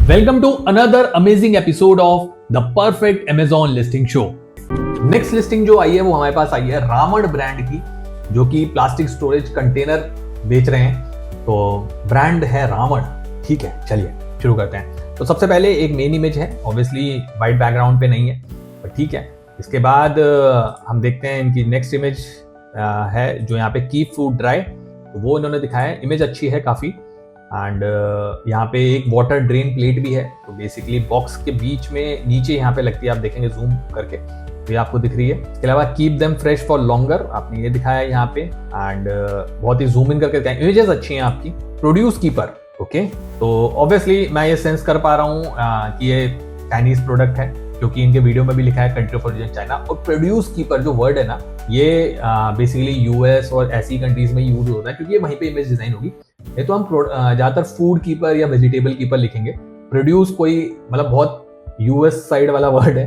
Welcome to another amazing episode of the Perfect Amazon Listing Show. Next listing जो आई है वो हमारे पास आई है रावण ब्रांड की, जो कि प्लास्टिक स्टोरेज कंटेनर बेच रहे हैं। तो ब्रांड है रावण। ठीक है, चलिए शुरू करते हैं। तो सबसे पहले एक मेन इमेज है, ऑब्वियसली वाइट बैकग्राउंड पे नहीं है, पर ठीक है। इसके बाद हम देखते हैं इनकी नेक्स्ट इमेज है जो यहाँ पे कीप फूड ड्राई, तो वो इन्होंने दिखाया है। इमेज अच्छी है काफ़ी। एंड यहाँ पे एक वाटर ड्रेन प्लेट भी है, तो बेसिकली बॉक्स के बीच में नीचे यहाँ पे लगती है, आप देखेंगे जूम करके तो ये आपको दिख रही है। इसके अलावा keep them fresh for longer, आपने ये दिखाया है यहाँ पे। एंड बहुत ही जूम इन करके दिखाया। इमेजेस अच्छी हैं आपकी। प्रोड्यूस कीपर, ओके, तो ऑब्वियसली मैं ये सेंस कर पा रहा हूँ कि ये चाइनीज प्रोडक्ट है, क्योंकि इनके वीडियो में भी लिखा है कंट्री ऑफ ओरिजिन चाइना। और प्रोड्यूस कीपर जो वर्ड है ना, ये बेसिकली यूएस और ऐसी कंट्रीज में यूज होता है, क्योंकि ये वहीं पे इमेज डिजाइन होगी। ये तो हम ज्यादातर फूड कीपर या वेजिटेबल कीपर लिखेंगे। प्रोड्यूस कोई मतलब बहुत यूएस साइड वाला वर्ड है,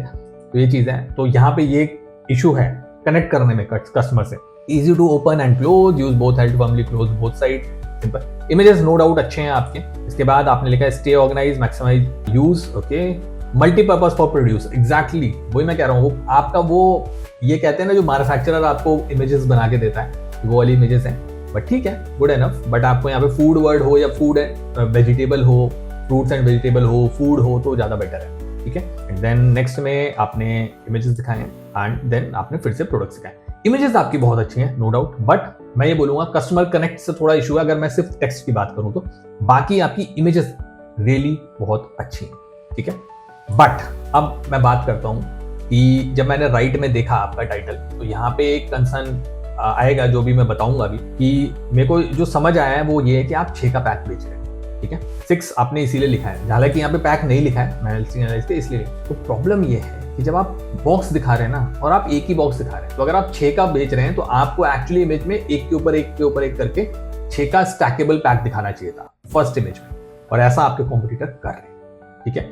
तो ये चीज है। तो यहाँ पे ये इशू है कनेक्ट करने में कस्टमर से। Easy to open and close, use both held firmly close both side, simple. Images no doubt अच्छे हैं आपके। इसके बाद आपने लिखा है stay organize maximize use, okay, multipurpose for produce. Exactly वही मैं कह रहा हूँ। वो आपका वो ये कहते हैं ना, जो मैन्युफैक्चरर आपको इमेजेस बना के देता है, वो वाली इमेजेस हैं। बट ठीक है, गुड एनफ। बट आपको यहाँ पे फूड वर्ड हो या फूड वेजिटेबल हो, फ्रूट्स एंड वेजिटेबल हो, फूड हो, तो ज्यादा बेटर है। ठीक है। एंड देन नेक्स्ट में आपने इमेजेस दिखाए हैं एंड देन आपने फिर से प्रोडक्ट्स दिखाए। इमेजेस आपकी बहुत अच्छी हैं, नो डाउट। बट मैं ये बोलूंगा कस्टमर कनेक्ट से थोड़ा इशू है, अगर मैं सिर्फ टेक्स्ट की बात करूं तो। बाकी आपकी इमेजेस रियली बहुत अच्छी हैं। ठीक है। बट अब मैं बात करता हूं कि जब मैंने राइट में देखा आपका टाइटल, तो यहाँ पे एक कंसर्न आएगा जो भी मैं बताऊंगा अभी, कि मेरे को जो समझ आया है वो ये है कि आप 6 का पैक बेच रहे हैं। ठीक है, 6 आपने इसीलिए लिखा है, हालांकि यहाँ पे पैक नहीं लिखा है, मैं इसलिए। तो प्रॉब्लम ये है कि जब आप बॉक्स दिखा रहे हैं ना, और आप एक ही बॉक्स दिखा रहे हैं, तो अगर आप 6 का बेच रहे हैं तो आपको एक्चुअली इमेज में एक के ऊपर एक के ऊपर एक करके 6 का स्टैकेबल पैक दिखाना चाहिए था फर्स्ट इमेज में, और ऐसा आपके कॉम्पिटिटर कर रहे हैं। ठीक है,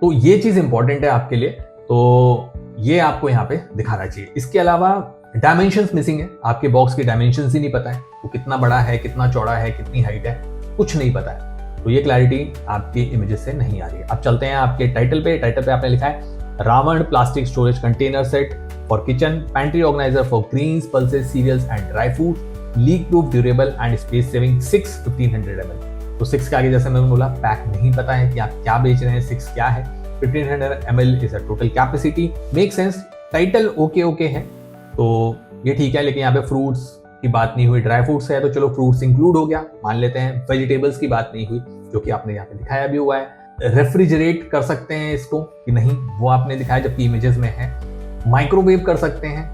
तो ये चीज इंपॉर्टेंट है आपके लिए, तो ये आपको यहाँ पे दिखाना चाहिए। इसके अलावा डायमेंशंस मिसिंग है, आपके बॉक्स के डायमेंशंस ही नहीं पता है, वो कितना बड़ा है, कितना चौड़ा है, कितनी हाइट है, कुछ नहीं पता है। तो ये क्लैरिटी आपके इमेजेस से नहीं आ रही है। अब चलते हैं आपके टाइटल पे। टाइटल पे आपने लिखा है Ravan plastic storage container set for kitchen, pantry organizer for greens, pulses, cereals and dry fruit, leak proof, durable and space saving, 6 1500 ml। तो 6 के आगे जैसे मैंने बोला, पैक नहीं पता है कि आप क्या बेच रहे हैं, 6 क्या है। 1500 ml is a total capacity, make sense. Title okay है, तो ये ठीक है। लेकिन यहाँ पे फ्रूट्स की बात नहीं हुई, ड्राई फ्रूट्स है तो चलो फ्रूट्स इंक्लूड हो गया, मान लेते हैं। वेजिटेबल्स की बात नहीं हुई, जो कि आपने यहाँ पे दिखाया भी हुआ है। रेफ्रिजरेट कर सकते हैं इसको कि नहीं, वो आपने दिखाया, जबकि इमेजेस में है। माइक्रोवेव कर सकते हैं,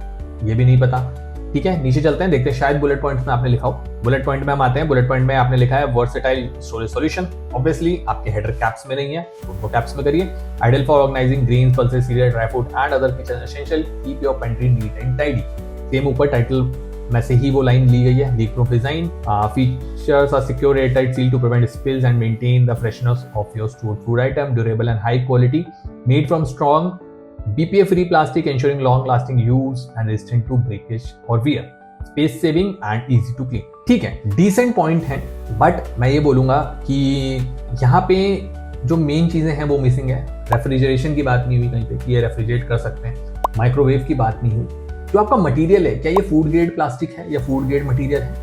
ये भी नहीं पता। ठीक है, नीचे चलते हैं, देखते हैं शायद बुलेट पॉइंट्स में आपने लिखा हो। बुलेट पॉइंट में हम आते हैं। बुलेट पॉइंट में आपने लिखा है वर्सेटाइल स्टोरेज सॉल्यूशन। ऑब्वियसली आपके हेडर कैप्स में नहीं है, उनको कैप्स में करिए। Ideal for organizing green, pulses, cereal, dry fruit and other kitchen essential, keep your pantry neat and tidy. Same ऊपर टाइटल में से ही वो लाइन ली गई है। Leak proof design, features are secure airtight seal to prevent spills and maintain the freshness of your stored food item, durable and high quality, made from strong BPA free plastic, ensuring long lasting use and resistant to breakage or wear, space saving and easy to clean। ठीक है, decent point है, but मैं ये बोलूंगा कि यहाँ पे जो मेन चीजें हैं वो मिसिंग है। रेफ्रिजरेशन की बात नहीं हुई कहीं पे कि ये रेफ्रिजरेट कर सकते हैं। माइक्रोवेव की बात नहीं हुई। जो आपका मटेरियल है, क्या ये फूड ग्रेड प्लास्टिक है या फूड ग्रेड मटेरियल है,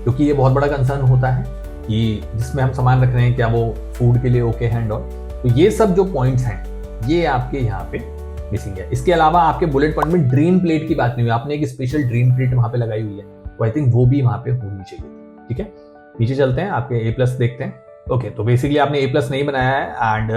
क्योंकि ये बहुत बड़ा कंसर्न होता है कि जिसमें हम सामान रख रहे हैं, क्या वो फूड के लिए ओके है एंड ऑल। तो ये सब जो पॉइंट्स हैं, ये आपके यहाँ पे मिसिंग है। इसके अलावा आपके बुलेट पॉइंट में ड्रीम प्लेट की बात नहीं हुई, आपने एक स्पेशल ड्रीम प्लेट वहां पे लगाई हुई है, तो आई थिंक वो भी वहां पे होनी चाहिए। ठीक है, नीचे चलते हैं, आपके A+ देखते हैं। ओके, तो बेसिकली आपने A+ नहीं बनाया है एंड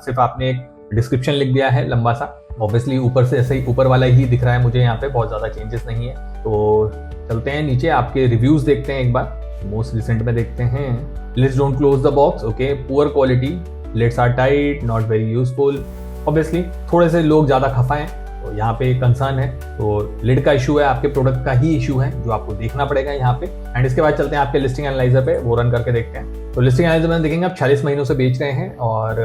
सिर्फ आपने एक डिस्क्रिप्शन लिख दिया है लंबा सा। ऑब्वियसली ऊपर से ऐसे ही ऊपर वाला ही दिख रहा है मुझे, यहाँ पे बहुत ज्यादा चेंजेस नहीं है। तो चलते हैं नीचे, आपके रिव्यूज देखते हैं एक बार। मोस्ट रिसेंट में देखते हैं, lids don't close the box, okay, poor quality, lids are tight, not very useful. Obviously थोड़े से लोग ज्यादा खफा हैं, तो यहाँ पे कंसर्न है। तो लिड का इशू है, आपके प्रोडक्ट का ही इशू है, जो आपको देखना पड़ेगा यहाँ पे। एंड इसके बाद चलते हैं आपके लिस्टिंग एनालाइजर पे, वो रन करके देखते हैं। तो लिस्टिंग एनालाइजर में देखेंगे आप 46 महीनों से बेच रहे हैं, और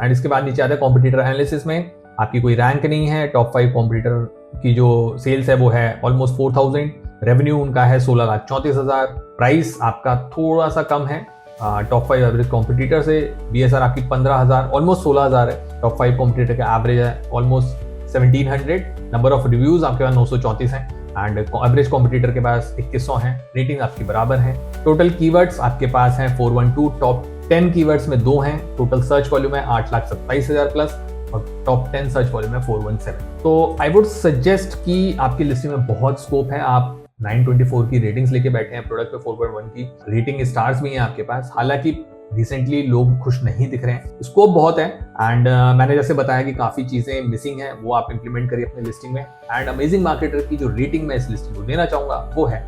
एंड इसके बाद नीचे आते हैं कॉम्पिटिटर एनालिसिस में। आपकी कोई रैंक नहीं है। टॉप 5 कॉम्पिटिटर की जो सेल्स है वो है ऑलमोस्ट 4000, रेवेन्यू उनका है 16,34,000, प्राइस आपका थोड़ा सा कम है टॉप 5 एवरेज कॉम्पिटिटर से BSR आपकी 15,000 ऑलमोस्ट 16,000 है। टॉप 5 कॉम्पिटिटर का एवरेज है ऑलमोस्ट 1700। नंबर ऑफ रिव्यूज आपके पास 934 हैं एंड एवरेज कॉम्पिटिटर के पास 2100 हैं। रेटिंग आपकी बराबर है। टोटल कीवर्ड्स आपके पास हैं 412। टॉप 10 कीवर्ड्स में 2 हैं। टोटल सर्च वॉल्यूम है 8,27,000 प्लस और टॉप 10 सर्च वॉल्यूम है 417। तो आई वुड सजेस्ट कि आपकी लिस्टिंग में बहुत स्कोप है। आप 924 की रेटिंग्स लेके बैठे हैं, प्रोडक्ट पे 4.1 की रेटिंग स्टार्स भी हैं आपके पास। हालांकि रिसेंटली लोग खुश नहीं दिख रहे हैं, स्कोप बहुत है एंड मैंने जैसे बताया कि काफी चीजें मिसिंग हैं, वो आप इंप्लीमेंट करिए अपनी लिस्टिंग में। एंड अमेजिंग मार्केटर की जो रेटिंग मैं इस लिस्टिंग को देना चाहूंगा वो है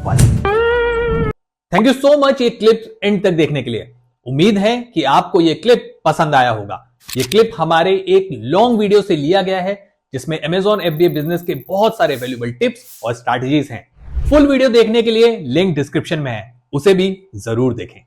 1। थैंक यू सो मच ये क्लिप एंड तक देखने के लिए। उम्मीद है कि आपको ये क्लिप पसंद आया होगा। ये क्लिप हमारे एक लॉन्ग वीडियो से लिया गया है जिसमें Amazon FBA बिजनेस के बहुत सारे वैल्यूएबल टिप्स और स्ट्रैटेजीज हैं। फुल वीडियो देखने के लिए लिंक डिस्क्रिप्शन में है, उसे भी जरूर देखें।